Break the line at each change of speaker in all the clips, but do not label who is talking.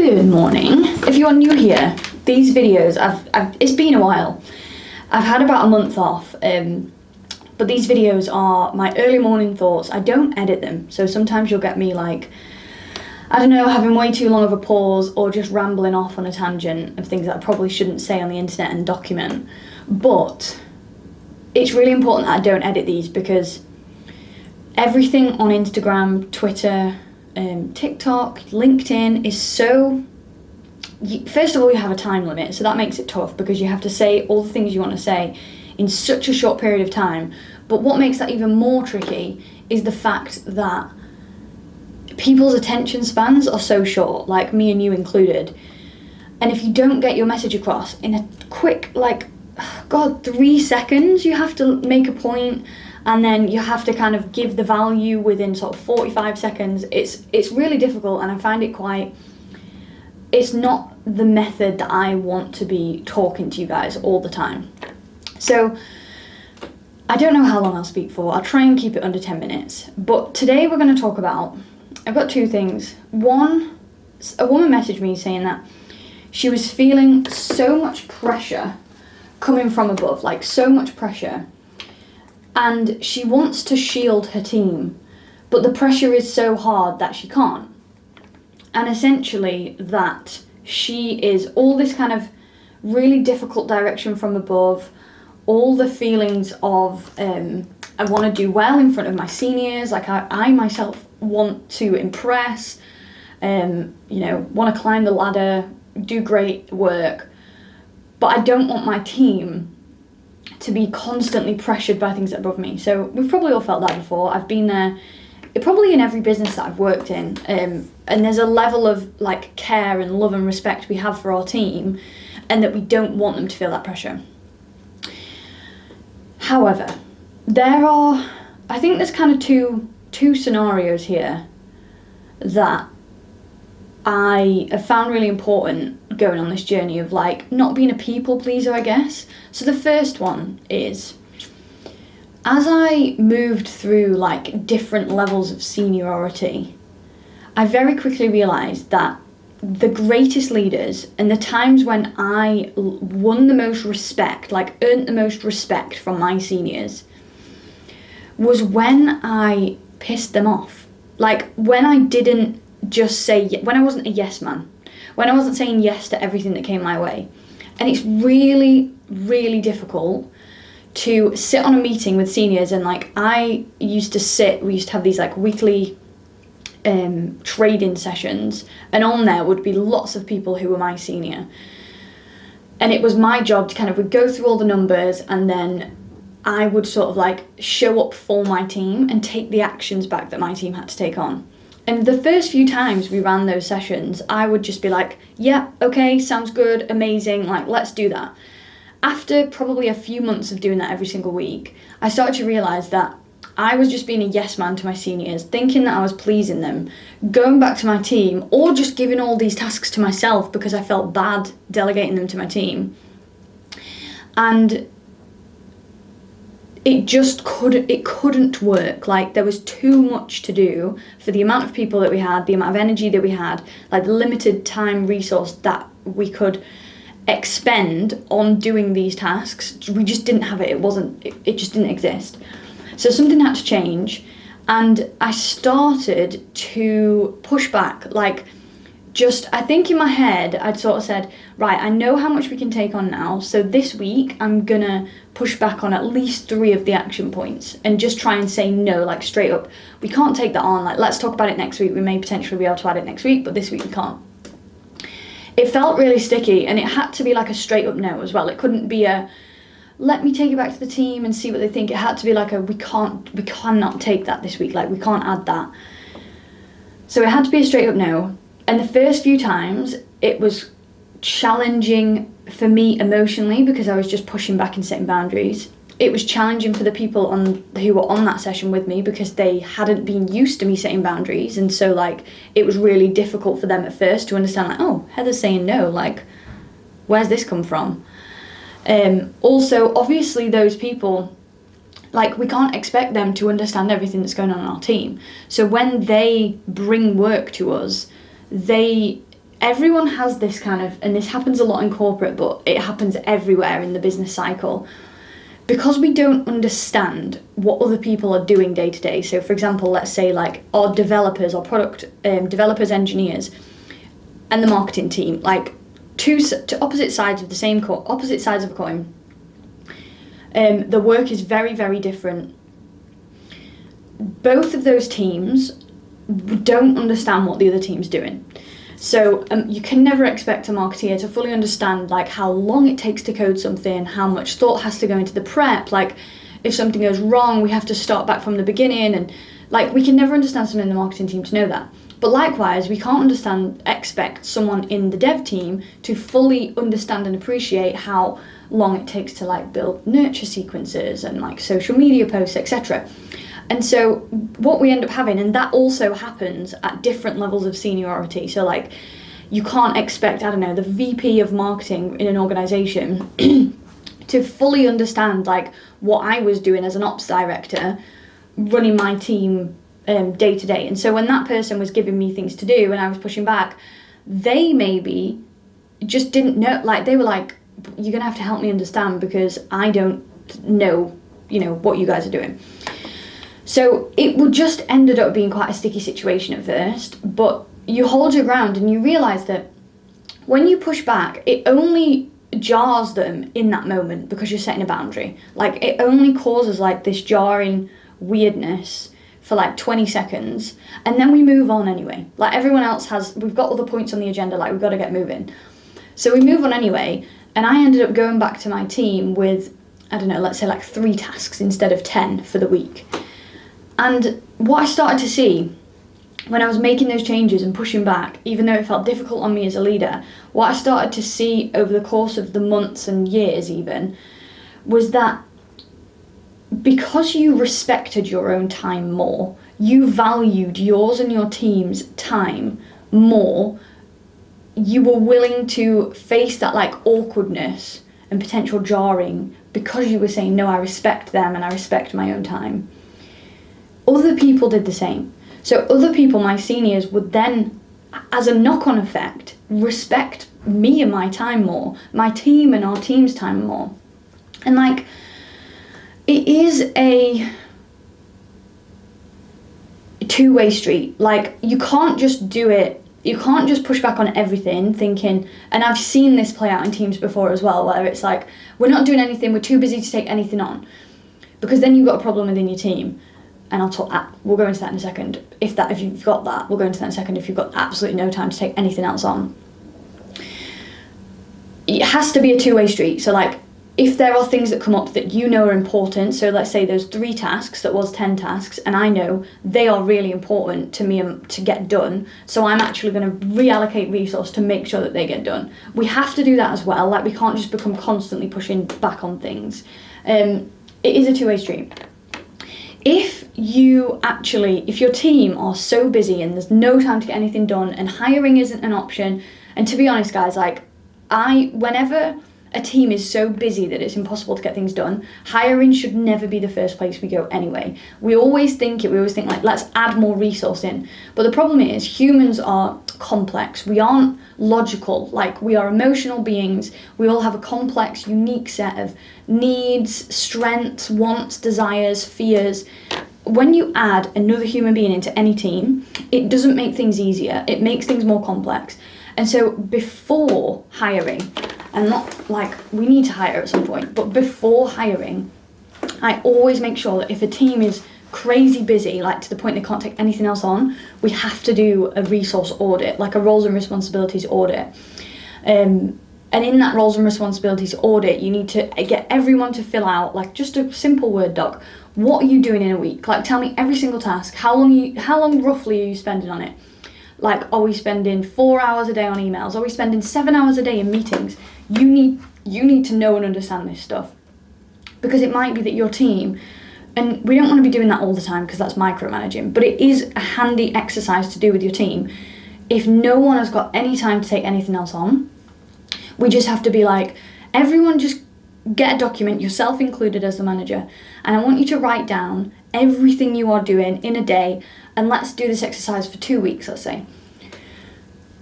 Good morning. If you're new here, these videos, it's been a while. I've had about a month off, but these videos are my early morning thoughts. I don't edit them, so sometimes you'll get me like, I don't know, having way too long of a pause or just rambling off on a tangent of things that I probably shouldn't say on the internet and document. But it's really important that I don't edit these because everything on Instagram, Twitter, TikTok, LinkedIn is so... First of all, you have a time limit, so that makes it tough because you have to say all the things you want to say in such a short period of time. But what makes that even more tricky is the fact that people's attention spans are so short, like me and you included. And if you don't get your message across in a quick, 3 seconds, you have to make a point, and then you have to kind of give the value within sort of 45 seconds. It's really difficult, and I find it it's not the method that I want to be talking to you guys all the time. So I don't know how long I'll speak for. I'll try and keep it under 10 minutes. But today we're going to talk about, I've got two things. One, a woman messaged me saying that she was feeling so much pressure coming from above, like so much pressure, and she wants to shield her team, but the pressure is so hard that she can't. And essentially that she is all this kind of really difficult direction from above, all the feelings of I want to do well in front of my seniors, like I myself want to impress, want to climb the ladder, do great work, but I don't want my team to be constantly pressured by things above me. So we've probably all felt that before. I've been there, probably in every business that I've worked in, and there's a level of like care and love and respect we have for our team, and that we don't want them to feel that pressure. However, I think there's kind of two scenarios here that I have found really important going on this journey of like not being a people pleaser, I guess. So the first one is, as I moved through like different levels of seniority, I very quickly realised that the greatest leaders and the times when I won the most respect, like earned the most respect from my seniors, was when I pissed them off. Like when I didn't just say, when I wasn't a yes man, when I wasn't saying yes to everything that came my way. And it's really, really difficult to sit on a meeting with seniors, and like we used to have these like weekly trading sessions, and on there would be lots of people who were my senior, and it was my job to would go through all the numbers, and then I would sort of like show up for my team and take the actions back that my team had to take on. And the first few times we ran those sessions, I would just be like, yeah, okay, sounds good, amazing, like let's do that. After probably a few months of doing that every single week, I started to realise that I was just being a yes man to my seniors, thinking that I was pleasing them, going back to my team, or just giving all these tasks to myself because I felt bad delegating them to my team. And it couldn't work. Like there was too much to do for the amount of people that we had, the amount of energy that we had, like the limited time resource that we could expend on doing these tasks. We just didn't have it. It just didn't exist. So something had to change, and I started to push back. I think in my head I'd sort of said, right, I know how much we can take on now, so this week I'm gonna push back on at least 3 of the action points and just try and say no, like straight up, we can't take that on, like let's talk about it next week. We may potentially be able to add it next week, but this week we can't. It felt really sticky, and it had to be like a straight up no as well. It couldn't be a let me take it back to the team and see what they think. It had to be like we cannot take that this week, like we can't add that. So it had to be a straight up no. And the first few times it was challenging for me emotionally because I was just pushing back and setting boundaries. It was challenging for the people who were on that session with me because they hadn't been used to me setting boundaries, and so it was really difficult for them at first to understand oh, Heather's saying no, where's this come from? Also, obviously those people, we can't expect them to understand everything that's going on in our team. So when they bring work to us, they everyone has this kind of, and this happens a lot in corporate, but it happens everywhere in the business cycle, because we don't understand what other people are doing day to day. So for example, let's say like our developers or product developers, engineers, and the marketing team, like two opposite sides of the same opposite sides of a coin. The work is very, very different. Both of those teams don't understand what the other team's doing. So you can never expect a marketeer to fully understand like how long it takes to code something, how much thought has to go into the prep, like if something goes wrong, we have to start back from the beginning, and like we can never understand someone in the marketing team to know that. But likewise, we can't expect someone in the dev team to fully understand and appreciate how long it takes to like build nurture sequences and like social media posts, etc. And so what we end up having, and that also happens at different levels of seniority. So like you can't expect, I don't know, the VP of marketing in an organization to fully understand like what I was doing as an ops director running my team day to day. And so when that person was giving me things to do and I was pushing back, they maybe just didn't know, like they were like, you're gonna have to help me understand because I don't know, what you guys are doing. So it would just ended up being quite a sticky situation at first, but you hold your ground and you realise that when you push back, it only jars them in that moment because you're setting a boundary. Like it only causes like this jarring weirdness for like 20 seconds, and then we move on anyway. Like everyone else we've got other points on the agenda, like we've got to get moving. So we move on anyway, and I ended up going back to my team with, I don't know, let's say like 3 tasks instead of 10 for the week. And what I started to see when I was making those changes and pushing back, even though it felt difficult on me as a leader, what I started to see over the course of the months and years even, was that because you respected your own time more, you valued yours and your team's time more, you were willing to face that like awkwardness and potential jarring because you were saying, no, I respect them and I respect my own time. Other people did the same. So other people, my seniors, would then, as a knock-on effect, respect me and my time more, my team and our team's time more. And like, it is a two-way street. Like, you can't just do it, you can't just push back on everything thinking, and I've seen this play out in teams before as well, where it's like, we're not doing anything, we're too busy to take anything on. Because then you've got a problem within your team. And we'll go into that in a second. If you've got that, we'll go into that in a second. If you've got absolutely no time to take anything else on, it has to be a two-way street. So like, if there are things that come up that you know are important, so let's say there's 3 tasks that was 10 tasks, and I know they are really important to me to get done, so I'm actually going to reallocate resource to make sure that they get done. We have to do that as well. Like, we can't just become constantly pushing back on things. It is a two-way street. If your team are so busy and there's no time to get anything done and hiring isn't an option, and to be honest guys, like whenever a team is so busy that it's impossible to get things done, hiring should never be the first place we go anyway. We always think like, let's add more resource in. But the problem is, humans are complex. We aren't logical. Like, we are emotional beings. We all have a complex, unique set of needs, strengths, wants, desires, fears. When you add another human being into any team, it doesn't make things easier. It makes things more complex. And so before hiring, and not like we need to hire at some point, but before hiring, I always make sure that if a team is crazy busy, like to the point they can't take anything else on, we have to do a resource audit, like a roles and responsibilities audit. And in that roles and responsibilities audit, you need to get everyone to fill out like just a simple Word doc. What are you doing in a week? Like, tell me every single task. How long roughly are you spending on it? Like, are we spending 4 hours a day on emails? Are we spending 7 hours a day in meetings? You need to know and understand this stuff, because it might be that your team, and we don't want to be doing that all the time because that's micromanaging, but it is a handy exercise to do with your team. If no one has got any time to take anything else on, we just have to be like, everyone just get a document, yourself included as the manager, and I want you to write down everything you are doing in a day, and let's do this exercise for 2 weeks, let's say.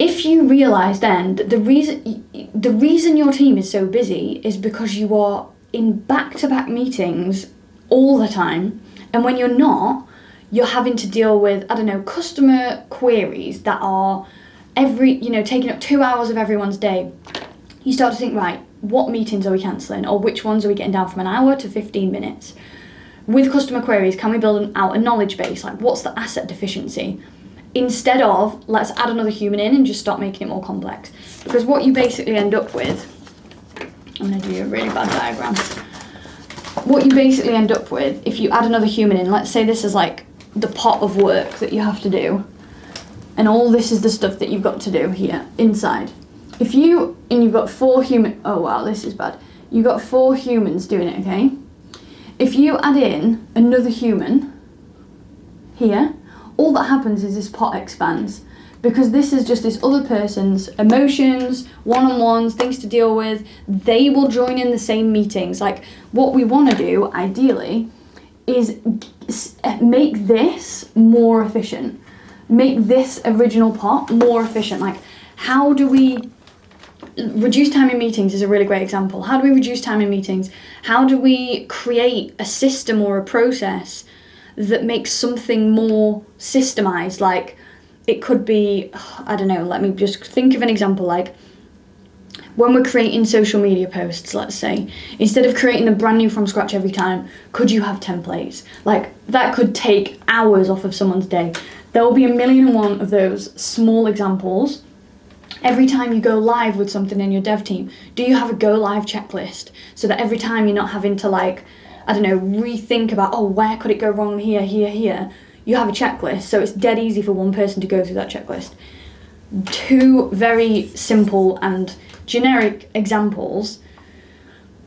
if you realise then that the reason your team is so busy is because you are in back-to-back meetings all the time, and when you're not, you're having to deal with, I don't know, customer queries that are taking up 2 hours of everyone's day. You start to think, right, what meetings are we cancelling, or which ones are we getting down from an hour to 15 minutes? With customer queries, can we build out a knowledge base? Like, what's the asset deficiency? Instead of, let's add another human in and just stop making it more complex. Because what you basically end up with, I'm going to do a really bad diagram. What you basically end up with, if you add another human in, let's say this is like the pot of work that you have to do, and all this is the stuff that you've got to do here, inside. You've got 4 human, oh wow, this is bad. You've got 4 humans doing it, okay? If you add in another human here, all that happens is this pot expands, because this is just this other person's emotions, one-on-ones, things to deal with. They will join in the same meetings. Like, what we want to do, ideally, is make this more efficient. Make this original pot more efficient. Like, how do we reduce time in meetings is a really great example. How do we reduce time in meetings? How do we create a system or a process that makes something more systemized? Like, it could be, I don't know, let me just think of an example. Like, when we're creating social media posts, let's say, instead of creating them brand new from scratch every time, could you have templates? Like, that could take hours off of someone's day. There will be 1,000,001 of those small examples. Every time you go live with something in your dev team, do you have a go live checklist, so that every time you're not having to, like, I don't know, rethink about, oh, where could it go wrong here, here, here? You have a checklist, so it's dead easy for one person to go through that checklist. 2 very simple and generic examples,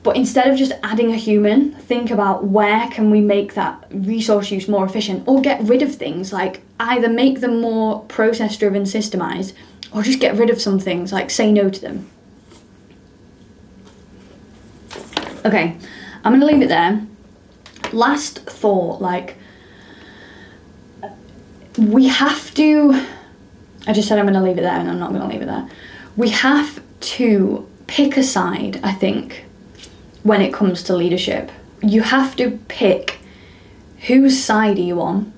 but instead of just adding a human, think about where can we make that resource use more efficient, or get rid of things. Like, either make them more process driven, systemized, or just get rid of some things, like say no to them. Okay, I'm gonna leave it there. Last thought, like, we have to, I just said I'm gonna leave it there and I'm not gonna leave it there. We have to pick a side, I think, when it comes to leadership. You have to pick whose side are you on.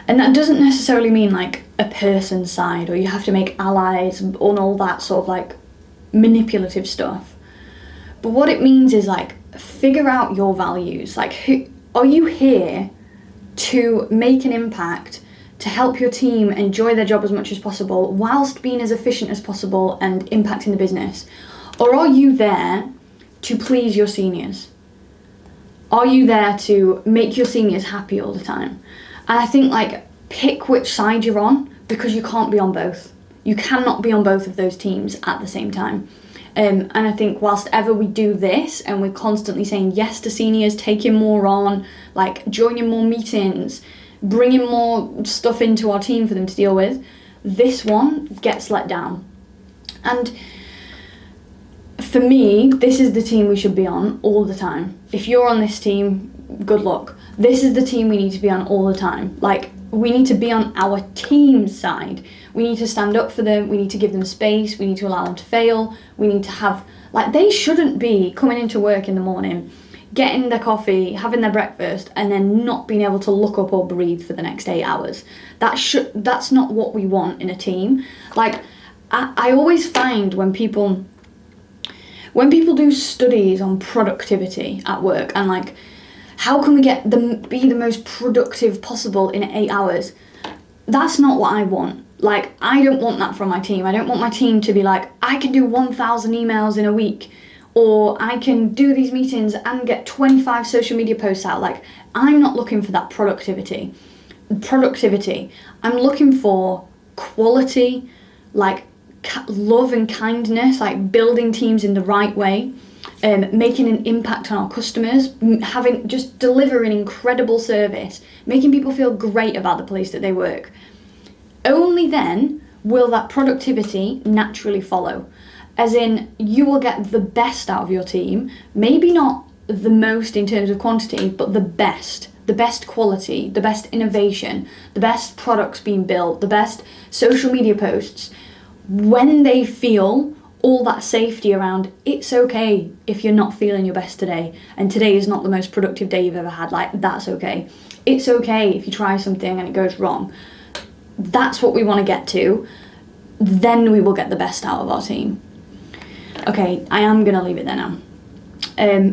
And that doesn't necessarily mean like a person's side, or you have to make allies and all that sort of like manipulative stuff. But what it means is, like, figure out your values. Like, who are you here to make an impact, to help your team enjoy their job as much as possible whilst being as efficient as possible and impacting the business? Or are you there to please your seniors? Are you there to make your seniors happy all the time? And I think, like, pick which side you're on, because you can't be on both. You cannot be on both of those teams at the same time. And I think whilst ever we do this and we're constantly saying yes to seniors, taking more on, like joining more meetings, bringing more stuff into our team for them to deal with, this one gets let down. And for me, this is the team we should be on all the time. If you're on this team, good luck. This is the team we need to be on all the time. Like, we need to be on our team's side. We need to stand up for them. We need to give them space. We need to allow them to fail. We need to have, like, they shouldn't be coming into work in the morning, getting their coffee, having their breakfast, and then not being able to look up or breathe for the next 8 hours. That's not what we want in a team. Like, I always find when people do studies on productivity at work and, like, how can we be the most productive possible in 8 hours? That's not what I want. Like, I don't want that from my team. I don't want my team to be like, I can do 1,000 emails in a week, or I can do these meetings and get 25 social media posts out. Like, I'm not looking for that productivity. I'm looking for quality, like love and kindness, like building teams in the right way, making an impact on our customers, just delivering incredible service, making people feel great about the place that they work. Only then will that productivity naturally follow. As in, you will get the best out of your team, maybe not the most in terms of quantity, but the best the best quality, the best innovation, the best products being built, the best social media posts, when they feel all that safety around, it's okay if you're not feeling your best today, and today is not the most productive day you've ever had, like, that's okay. It's okay if you try something and it goes wrong. That's what we want to get to. Then we will get the best out of our team. Okay, I am going to leave it there now.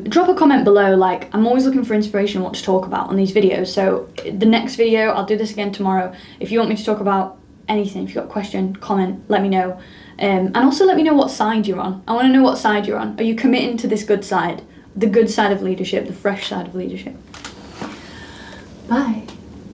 Drop a comment below. Like, I'm always looking for inspiration on what to talk about on these videos. So the next video, I'll do this again tomorrow. If you want me to talk about anything, if you've got a question, comment, let me know. And also let me know what side you're on. I want to know what side you're on. Are you committing to this good side? The good side of leadership, the fresh side of leadership. Bye.